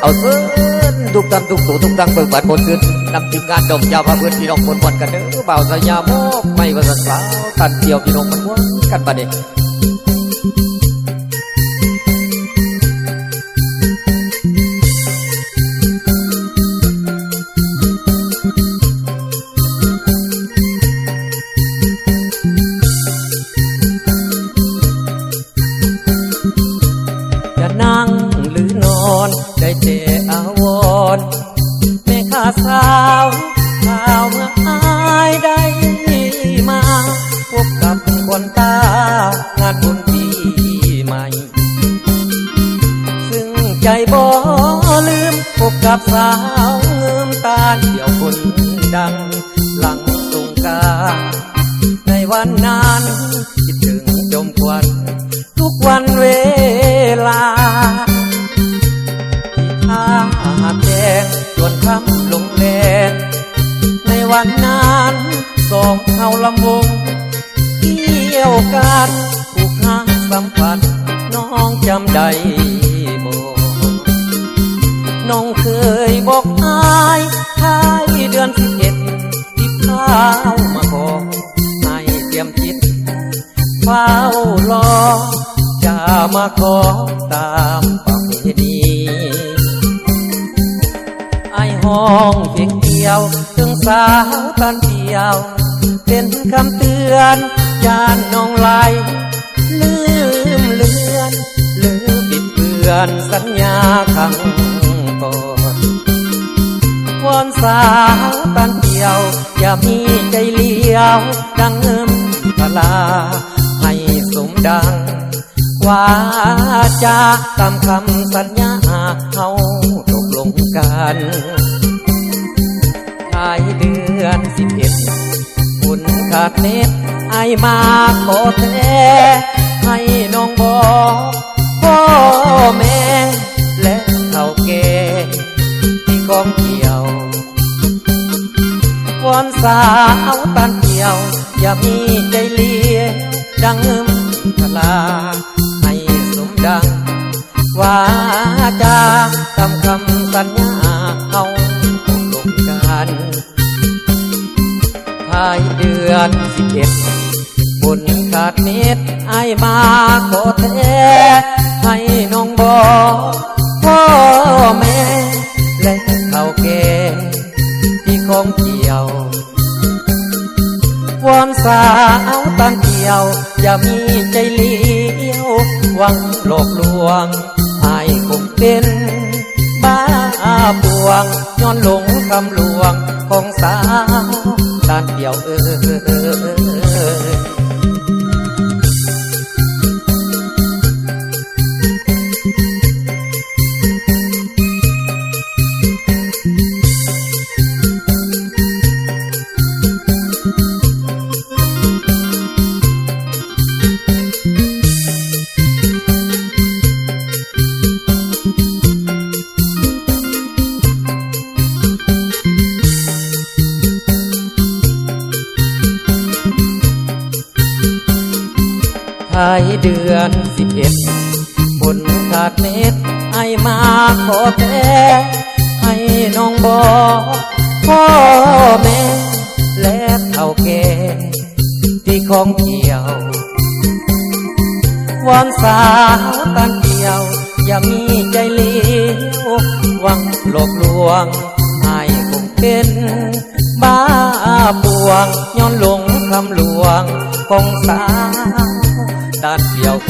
เอาเส้นทุกตังทุกตู่ทุกตังเบิกบานบนขึ้นนำทีมงานดมยาวพาเพื่อนพี่น้องคนวันกันเด้อบ่าวสยามโมไม่ว่าสักสาวตันเดียวพี่น้องมันวนกันบัดนี้ได้เจอาวรแม่ข้าสาวข่าวเมื่ออายได้มาพบกับคนตางานบุญปีใหม่ซึ่งใจบ่ลืมพบกับสาวเงิมตาเดี่ยวคนดังหลังสงกรานต์ในวันนั้นคิดถึงจมควันทุกวันเวลาหากแดงจวนคำลงแลนในวันนั้นสองเฮาลำวงเกี่ยวกันผูกหักสัมพันธ์น้องจำได้บ่น้องเคยบอกอายท้ายเดือน11ที่พาวมาขอให้เตรียมจิตเฝ้ารอจะมาขอตามประเพณีไอห้องเพียงเดียวถึงสาวตันเดียวเป็นคำเตือนยานน้องไหลลืมเลือนลืมบิดเบือนสัญญาขังก่อนวอนสาวตันเดียวอย่ามีใจเลี้ยวดังเงิมกะลาให้สมดังว่าจะตามคำสัญญาเฮาตกลงกันท้ายเดือน11บุญขาดเน็ตไอมาขอแท้ให้น้องบอกพ่อแม่และเฒ่าแก่ที่กองเกี่ยววอนสาวตันเกี่ยวอย่ามีใจเลี้ยดังเงิมกะลาให้สมดังว่าจะตามคำสัญญาเขาตกลงกันท้ายเดือน11บุญขาดเม็ดไอมาขอแท้ให้น้องบอกพ่อแม่และเฒ่าแก่ที่คงเกี่ยววอนสาวตันเกี่ยวอย่ามีใจเลี้ยวหวังหลอกลวงอายคงเป็นบ้าปวงย้อนหลงคำลวงของสาวตันเกี่ยวท้ายเดือน11บุญขาดเม็ดไอมาขอแท้ให้น้องบอกพ่อแม่และเฒ่าแก่ที่คงเกี่ยววอนสาวตันเกี่ยวอย่ามีใจเลี้ยวหวังหลอกลวงอายคงเป็นบ้าปวงย้อนหลงคำลวงของสาวตันเกี่ยวพ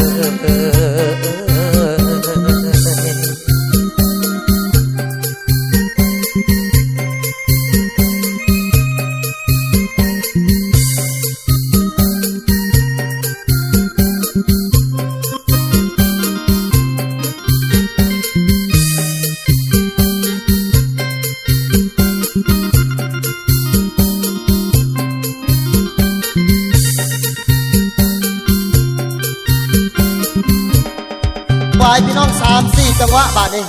ี่น้อง3-4จังหวะบาดนี้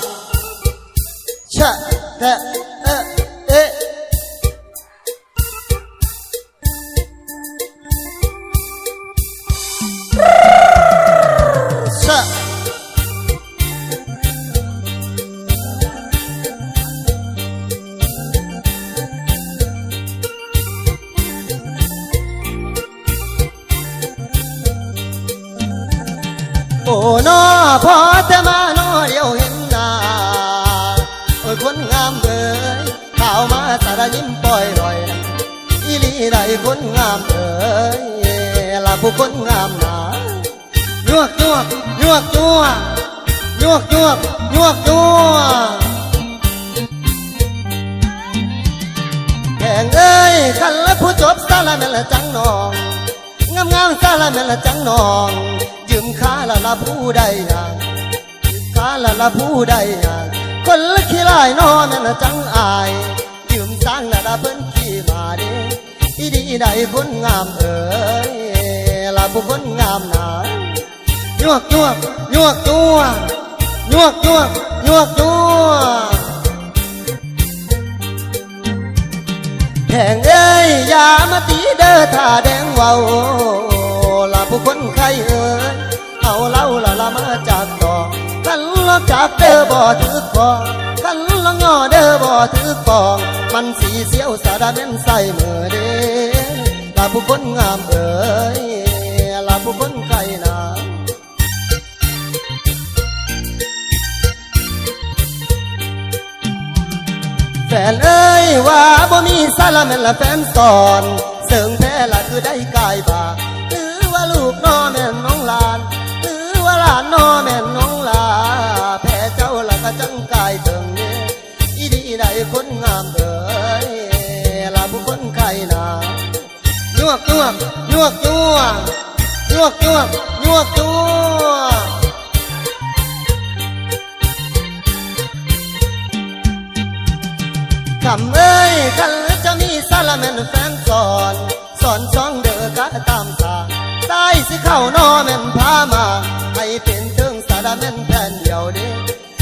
เชะแทะเอ๊ะเชะ โอ้นอพอแต่มานอเดียวเห็นหน้าโอ้ยคนงามเอ๋ยข่าวมาสารยิ้มปล่อยลอยอีลีได้คนงามเอ๋ยลาผู้คนงามหนายวกยวกยวกยวกยวกยวกยวกยวกแข่งเอ้ยคันละผู้จบสารแม่นละจังนองงามงามสารแม่นละจังนองยืมขาละผู้ใดอย่างยืมขาละผู้ใดอย่างคนละขี้ลายนอแม่นละจังอายยืมสร้างละเพิ่นขี้มาเด้อีดีได้คนงามเอ๋ยละผู้คนงามหนายวกยวกยวกยวกยวกยวกยวกยวกแข่งเอ้ยอย่ามาตีเด้อท่าแดงเว้าละผู้คนใครเอ้ยเอาเล่าละมาจากต่อกันลอกจากเด้อบ่ถือคอกันลอกงอเด้อบ่ถือปองมันสีเสียวสาดาเม่นใส่มือเด้ละผู้คนงามเอ้ยละผู้คนใครนาแฟนเอ้ยว่าบ่มีสารแม่นละแฟนสอนเสิงแท้ละคือได้กายบาหรือว่าลูกน้อแม่นน้องหลานหรือว่าหลานน้อแม่นน้องลาแพ้เจ้าละก็จังกายเถิงเนี่ยอีดีได้คนงามเอ้ยละผู้คนใครนายวกยวกยวกยวกยวกยวกยวกยวกคำเอ้ยคันจะมีสารแม่นแฟนสอนช่องเด้อกะตามสาตายสิเข้านอแม่นพามาให้เป็นถึงสารแม่นแผ่นเดียวเด้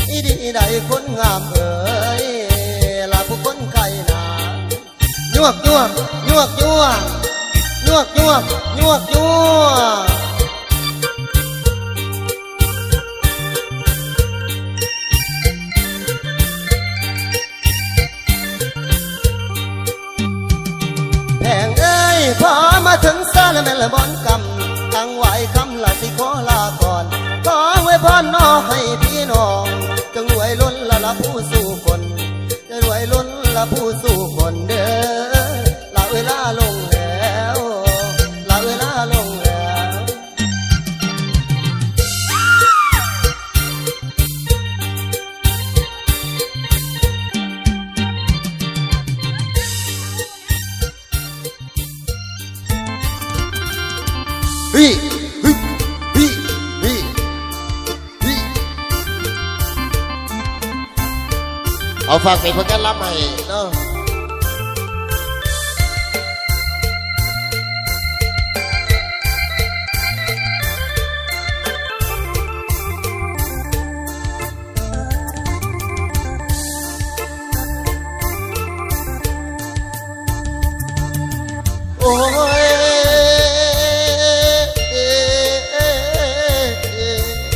อีดีได้คนงามเอ้ยละผู้คนใครนายวกยวกยวกยวกยวกยวกยวกยวกแพงเอ้ยพอมาถึงสารแม่นละบอนกำตั้งไหวคำละสิขอลาก่อนขอไว้พรน้อให้พี่น้องจงรวยล้นละผู้สู่คนจะรวยล้นละผู้สู่คนเด้อละเวลาลงแล้วละเวลาลงแล้วฮิฮิฮิฮิฮิเอาฝากเป็นคนกันรับให้เนาะโอ้ย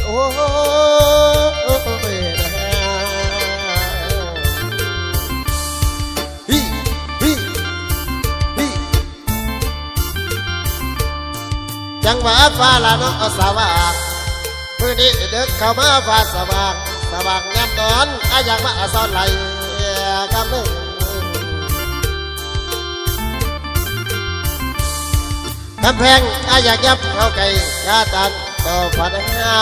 โอ้ยฮิฮิฮิจังหวะฟ้าละน้องสว่างมื้อนี้เด็กเข้ามาฟ้าสว่างสว่างยามนอนอาอยากมาซ่อนไหลกำมือกำแพงอาอยากยับเข้าไก่กาตันต่อฝันหา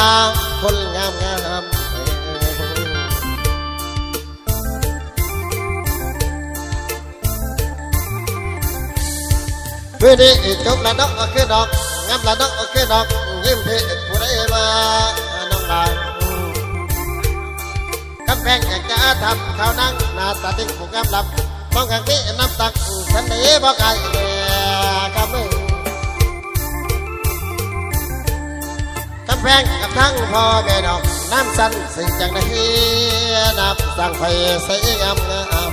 คนงามงามเพื่อนี้จบละดอกคือดอกงามละดอกคือดอกยิ้มที่ผู้ใดมาน้องลายกำแพงอยากจะทำเขานั่งหน้าตาติ้งผู้งามลับมองข้างนี้น้ำตักฉันนี้บอกไก่กำมือกำแพงกับทั้งพ่อแม่ดอกน้ำสันสิ่งจังได้นับสั่งไฟใส่งามงาม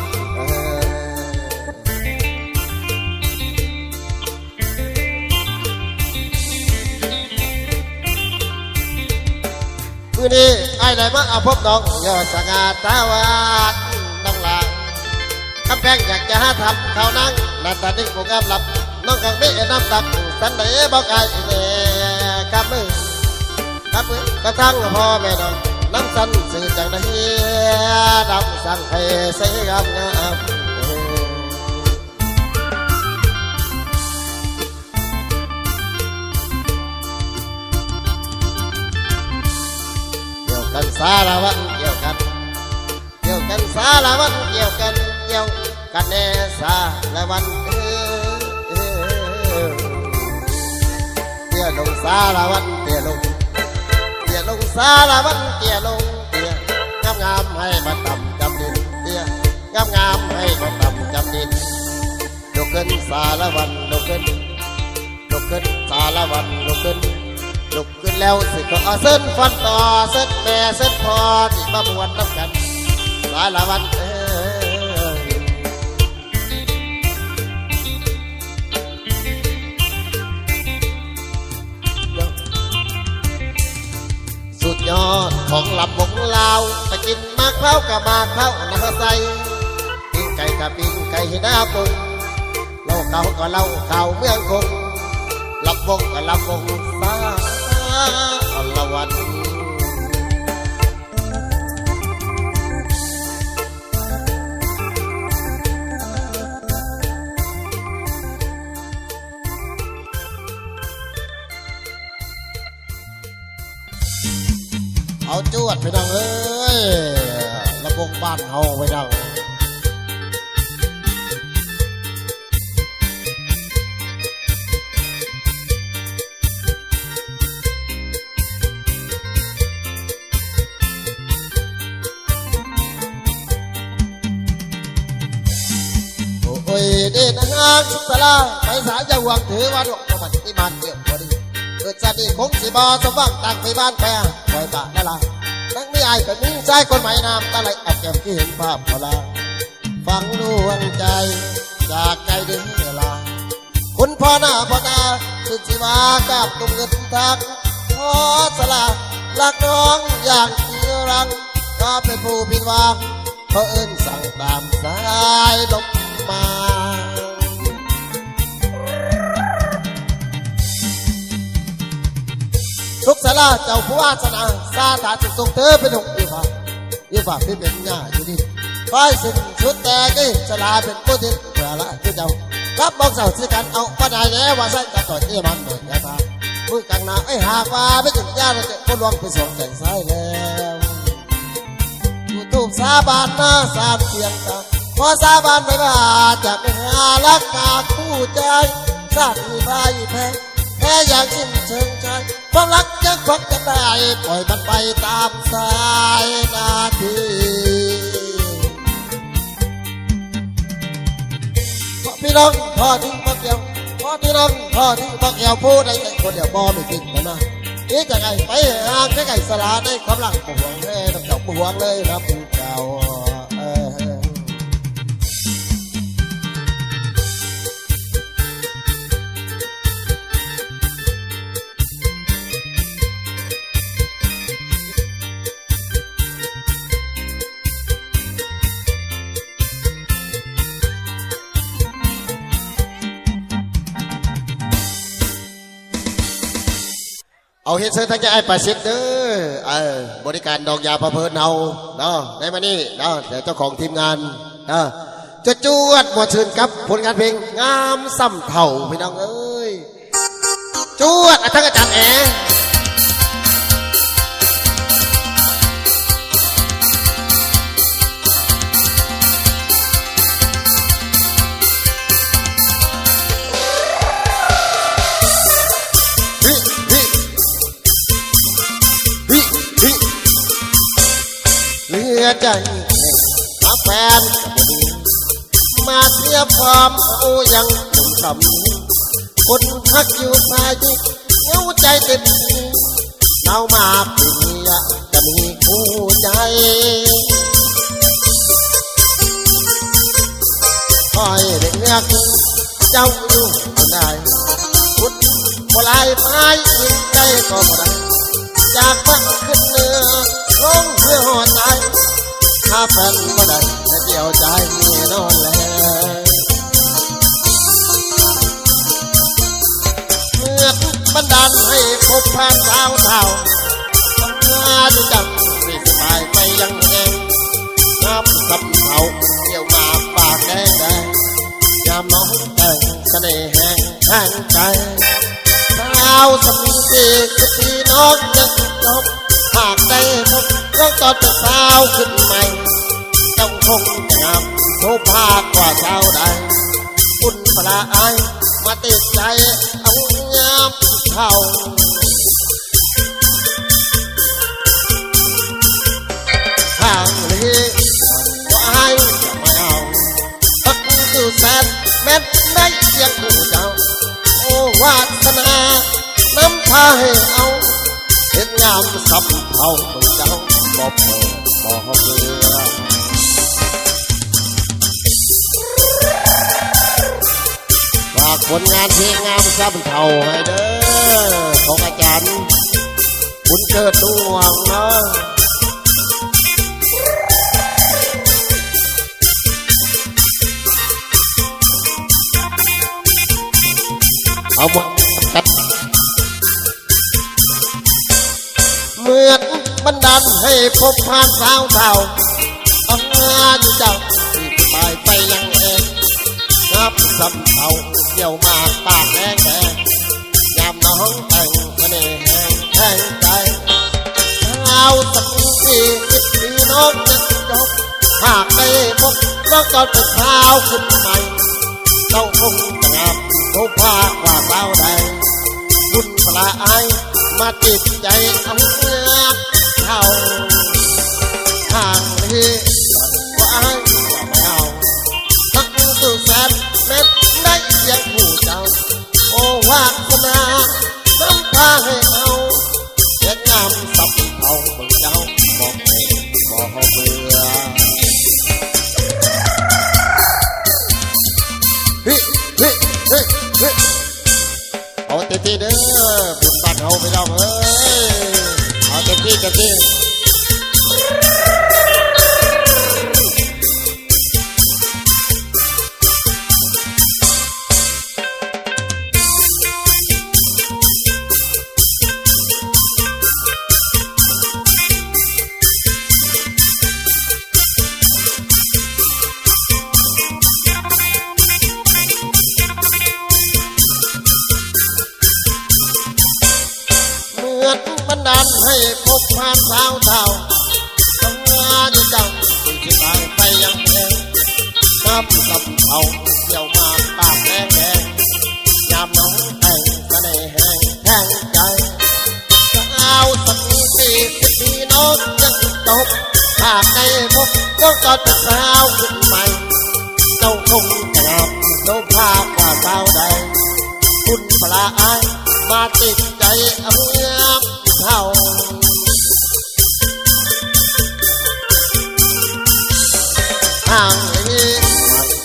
มื้อนี้ไอ้ได้มาเอาพบน้องยอดสง่าตาวาดน้องลางกำแพงอยากจะหาทำเขานั่งหน้าตาดิ้งผู้งามหลับน้องข้างนี้น้ำตักสันได้บอกไก่เนี่ยกำมือครับ กระทั่งพ่อแม่น้องน้ำสันสื่อจากได้ดำสั่งให้ใส่งามงามเกี่ยวกันสารวันเกี่ยวกันสารวันเกี่ยวกันแน่สารวันเตี้ยลงสารวันเตี้ยลงสารวันเตี้ยลงเตี้ยงามให้มาต่ำจำดินเตี้ยงามให้มาต่ำจำดินลุกขึ้นสารวันลุกขึ้นสารวันลุกขึ้นแล้วสิก็เอาเส้นฟันต่อเส้นแม่เส้นพอที่มาบวชน้ำกันสารวันสุดยอดของลำวงลาวไปกินมาเข้ากับมาเข้านาใสปิ้งไก่กับปิ้งไก่ให้หน้าปรุงเล่าเก่าก็เล่าเก่าเมืองคงลำวงก็ลำวงสาละวันเอาจวดไปดังเอ้ยระบงบ้านเฮาไปดังโอ้ยเด่นหางสุสลาไปสายจะหวังถือว่าดอกมันที่บ้านเกี่ยวพอดีเกิดชาติคงสิบอสมหวังต่างไปบ้านแพร่ปล่อยปะนั่นล่ะนั่งไม่อายก็นิ่งใจคนใหม่น้ำตาไหลอับแก้มที่เห็นภาพพลาฟังดวงใจจากใจดึงเวลาคุณพ่อหน้าพ่อตาสุดสิมากับตุ้มเงินทักขอสละรักน้องอย่างที่รังก็เป็นผู้ผิดหวังเพราะเอิญสั่งตามสายลมมาทุกสาราเจ้าผู้วาสนาซาตาจะส่งเธอเป็นหงส์อีฝากที่เป็นหญ้าอยู่ดิไฟสิ้นชุดแต่ก็สลาเป็นผู้ทิ้งเพื่อละที่เจ้ารับบอกเจ้าสิกันเอาปัญหาแน่ว่าใส่กับต่อที่มันเหมือนกันมือกลางหน้าไอ้หากว่าไม่ถึงญาติเราจะคนลวงไปส่งใจใส่แล้วอยู่ทูบสาบานหน้าสาบเสียงตาพอสาบานไปว่าจะไม่หารักกาคู่ใจสาดมีพายแพ้แค่อย่างสิ้นเชิงใจความรักยังควักจะได้ปล่อยมันไปตามสายนาทีพอพี่น้องพอที่พักเดียวพอพี่น้องพอที่พักเดียวพูดได้แต่คนเดียวบอไม่กินนะนี่จะไงไปห่างไก่สลาได้ความรักปวงเลยต้องจับปวงเลยนะผู้เก่าเอาเฮ็ดเสื้อทั้งใจไอ้ประสิทธิ์เด้อบริการดอกยาพะเพินเอาเนาะได้มานี่เนาะเดี๋ยวเจ้าของทีมงานจะจวดหมดชื่นกับผลงานเพลงงามซ้ำเท่าพี่น้องเอ้ยจวดทั้งอาจารย์แอเหลือใจมาแฟนมาเสียความเอายังหนุ่มสำคนพักอยู่สายที่เงาใจเต็มเงามาปีนี้จะมีคู่ใจคอยเด็กเนื้อเจ้าอยู่คนใดพุทธพลายไม้ยิงใจก็บ่ได้จากบ้านขึ้นเนื้อลงเพื่อหัวใจถ้าแฟนก็ได้จะเกี่ยวใจแน่นอนแล้วเมื่อบันดาลให้พบผ่านสาวเท่า เสน่ห์แห่งแห่งใจสาวสมีสีคือพี่น้องยังจบหากได้พบก็ตอนเป็นสาวขึ้นใหม่ต้องคงจะงามโชภากว่าสาวใดคุณปลาไอมาติดใจเอางามเท่าห่างเลยว่าให้จะไม่เอาพักคือแสนแม้ได้ยังผู้เจ้าโอ้วาสนาน้ำพาให้เอาเห็นงามสับเอาเมื่อเจ้าบอกเบื่อฝากผลงานเพลงงามสับเท่าให้เด้อของอาจารย์บุญเกิดดวงเนาะเอาหมดครับเหมือนบันดาลให้พบผ่านสาวเท่าเอางานเจ้าที่ไปยังเองนับสับเท่าเกี่ยวมาปากแดงยามน้องแต่งเสน่ห์แห่งแห่งใจเอาสักทีพี่น้องจะจบหากได้พบก็ก่อนเป็นสาวขึ้นใหม่ต้องคงจะงามโชภากว่าสาวใดคุณปลาไอมาติดใจเอาเงือกเท่าห่างเลยว่าไอไม่เอาทักสู่แสนแม้ได้ยังผู้เจ้าโอ้วาสนาน้ำพาให้เอาเห็นงามสับเท่าเบิ่งเจ้าบอกเบื่อเอาเต็มที่เด้อบุญบ้านเฮาไปลองเอ้ยเอาเต็มที่บันดาลให้พบผ่านสาวเท่าต้องงานจะเจ้าที่ไปยังเองนับสับเท่าเกี่ยวมาปากแดงยามน้องแต่งเสน่ห์แห่งแห่งใจสาวสักทีพี่น้องยังจบหากได้พบก็จะเป็นสาวขึ้นใหม่เจ้าคงจะงามโชภากว่าสาวใดคุณปลาไอมาติดใจเอาเงือกเท่าห่างเลย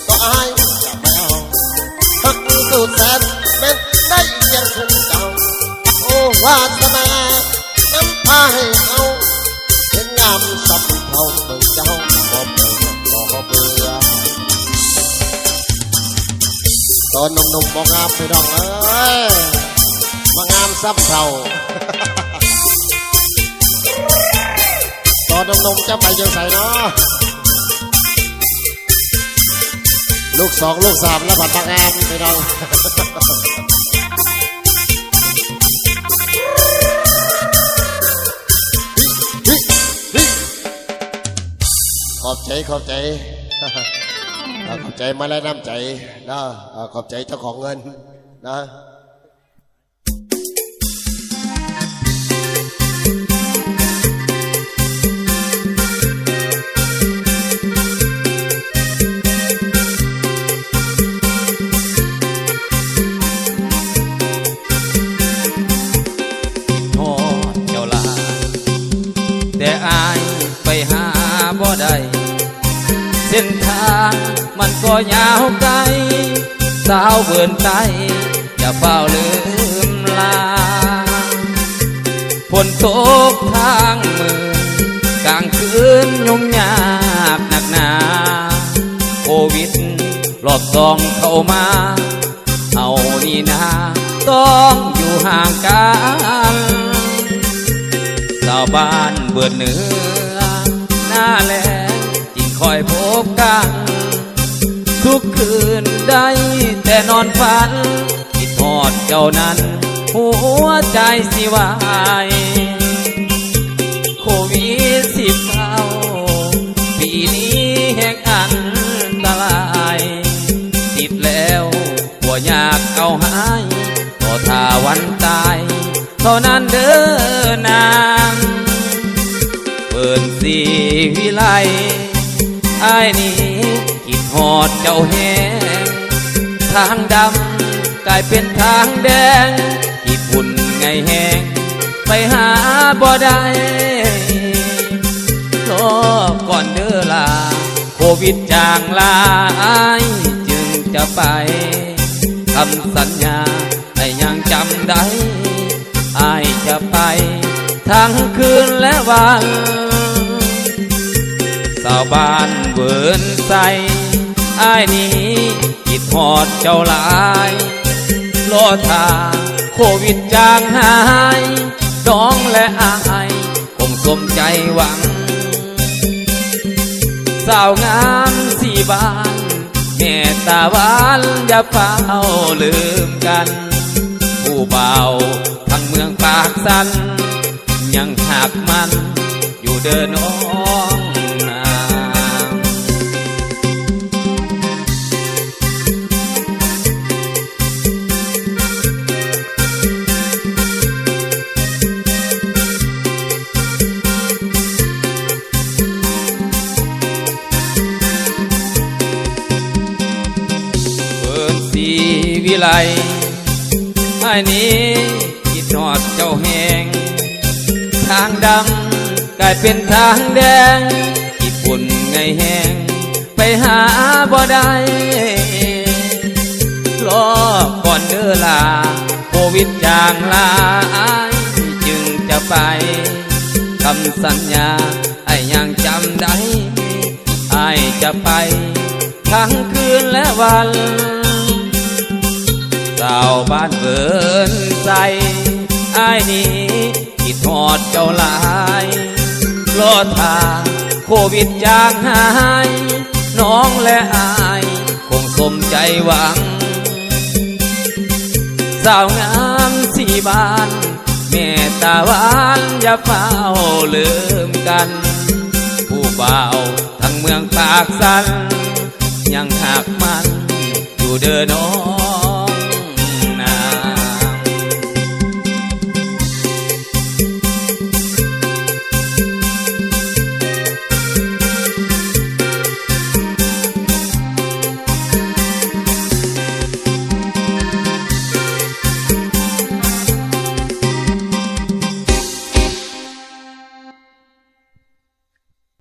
ก็อายจะไม่เอาพักสู่แสนแม้ได้ยังคงเจ้าโอ้วาสนาน้ำพาให้เอาเห็นงามสับเท่าเบิ่งเจ้าบอกเบื่อตอนหนุ่มๆมองงามไปดองเอ้ยมางามซ้ำเท่าตอนนมจะไปยังใส่เนาะลูกสองลูกสามแล้วผัดมางามไปน้องขอบใจขอบใจมาแล้วน้ำใจนะขอบใจเจ้าของเงินนะ เส้นทางมันก็ยาวไกลสาวเบิ่นไตอย่าเฝ้าลืมลาฝนตกทางเมืองกลางคืนยุ่งยากหนักหนาโควิดรอบสองเข้ามาเอานี่นาต้องอยู่ห่างกันชาวบ้านเบื่อเหนือหน้าแลงคอยพบกันค ทุกคืนได้แต่นอนฝันคิดทอดเจ้านั้นหัวใจสิวายโควิด19ปีนี้แห่งอันตรายติดแล้วบ่อยากเอาหายก็ถ้าวันตายเท่านั้นเด้อนางเปิดสีวิไลอ้ายนี้คิดหอดเจ้าแหงทางดำกลายเป็นทางแดงญี่ปุ่นไงแหงไปหาบ่ได้รอก่อนเด้อลาโควิดจางลายจึงจะไปคำสัญญาแต่ยังจำได้อ้ายจะไปทั้งคืนและวันชาวบ้านเวิร์นใสอ้ายนี้คิดหอดเจ้าหลายรอท่าโควิดจางหายน้องและอ้ายคงสมใจหวังสาวงามสี่บ้านแม่ตาหวานอย่าเฝ้าลืมกันผู้เบาทั้งเมืองปากสันยังหักมันอยู่เดินน้องนาเปิดสีวิไลไอ้นี้คิดทอดเจ้าแหงทางดำกลายเป็นทางแดงญี่ปุ่นไงแหงไปหาบ่ได้รอก่อนเด้อลาโควิดจางลายจึงจะไปคำสัญญาไอ้ยังจำได้ไอ้จะไปทั้งคืนและวันสาวบ้านเวิร์นใสอ้ายนี้คิดทอดเจ้าหลายรอท่าโควิดจางหายน้องและอ้ายคงสมใจหวังสาวงามสี่บ้านแม่ตาหวานอย่าเฝ้าลืมกันผู้เบาทั้งเมืองปากสันยังหักมันอยู่เด้อน้อง